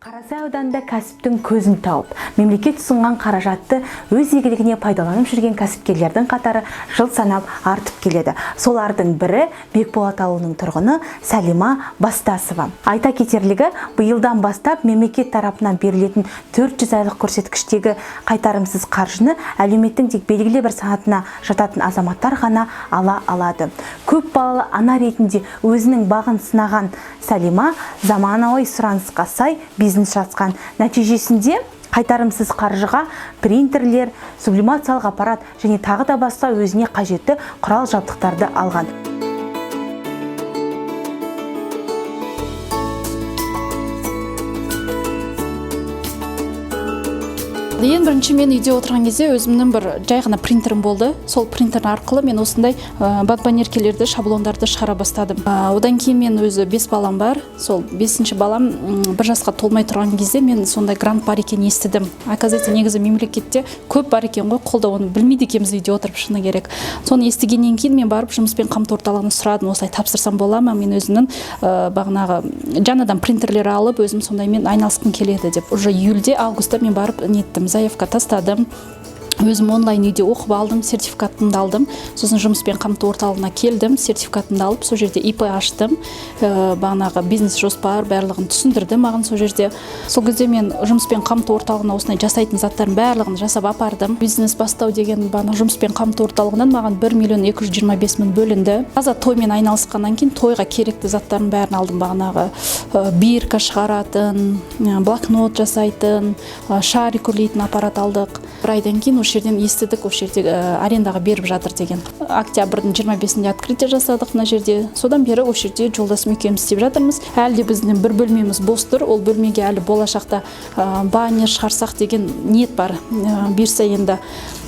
Қарасай ауданында кәсіптің көзін тауып, мемлекет ұсынған қаражатты өз игілігіне пайдаланып жүрген кәсіпкерлердің қатары жыл санап артып келеді. Солардың бірі Бекболат ауылының тұрғыны Сәлима Бастасова. Айта кетерлігі, биылдан бастап мемлекет тарапынан берілетін 400 айлық көрсеткіштегі қайтарымсыз қаржыны әлеуметтің тек белгілі бір санатына жататын азаматтар ғана ала алады. Көп балалы ана ретінде өзінің бағын сынаған Сәлима заманауи сұранысқа сай бизнес жасқан. Нәтижесінде қайтарымсыз қаржыға принтерлер, сублимациялық аппарат және тағы да басқа өзіне қажетті құрал жабдықтарды алған. Ең бірінші мен үйде отырған кезде өзімнің бір жай ғана принтерім болды. Сол принтер арқылы мен осындай баннеркелерді, шаблондарды шығара бастадым. Одан кейін мен өзі 5 балам бар. Сол 5-ші балам 1 жасқа толмай тұрған кезде мен сондай грант бар екенін естідім. Оказывается, негізі мемлекетте көп бар екен ғой, қолда оны білмейді екенбіз үйде отырып, шыны керек. Соны естігеннен кейін мен барып жұмыспен қамту орталығына сұрадым, осылай тапсырсам бола ма? Мен өзімнің бағанағы жаңадан принтерлер алып, өзім сондаймен айналысқым келеді деп. Уже июльде, августта мен барып неттім. Заявка тастадым. Өзім онлайн үйде оқып алдым, сертификатымды алдым. Сосын жұмыспен қамту орталығына келдім, сертификатымды алып, сол жерде ИП аштым. Бағанағы бизнес жоспар барлығын түсіндірді маған сол жерде. Сол кезде мен жұмыспен қамту орталығына осындай жасайтын заттардың барлығын жасап апардым. Бизнес бастау деген бағанағы жұмыспен қамту орталығынан маған 1.225.000 бөлінді. Таза тоймен айналысқаннан кейін тойға керекті заттардың бәрін алдым. Бағанағы бирка шығаратын, блокнот жасайтын, шарик үрлейтін аппарат алдық. Бір айдан кейін осы жерден естідік, осы жерде арендаға беріп жатыр деген. Октябрьдің 25-інде открытие жасадық мына жерде. Содан бері осы жерде жолдасым екеуміз істеп жатырмыз. Әлі де біздің бір бөлмеміз бос тұр. Ол бөлмеге әлі болашақта баннер шығарсақ деген ниет бар. Бұйырса енді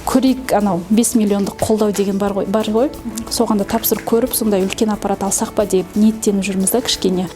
көрейік, анау 5 миллиондық қолдау деген бар ғой. Соған да тапсырып көріп, сондай үлкен аппарат алсақ па деп ниеттеніп жүрміз да кішкене.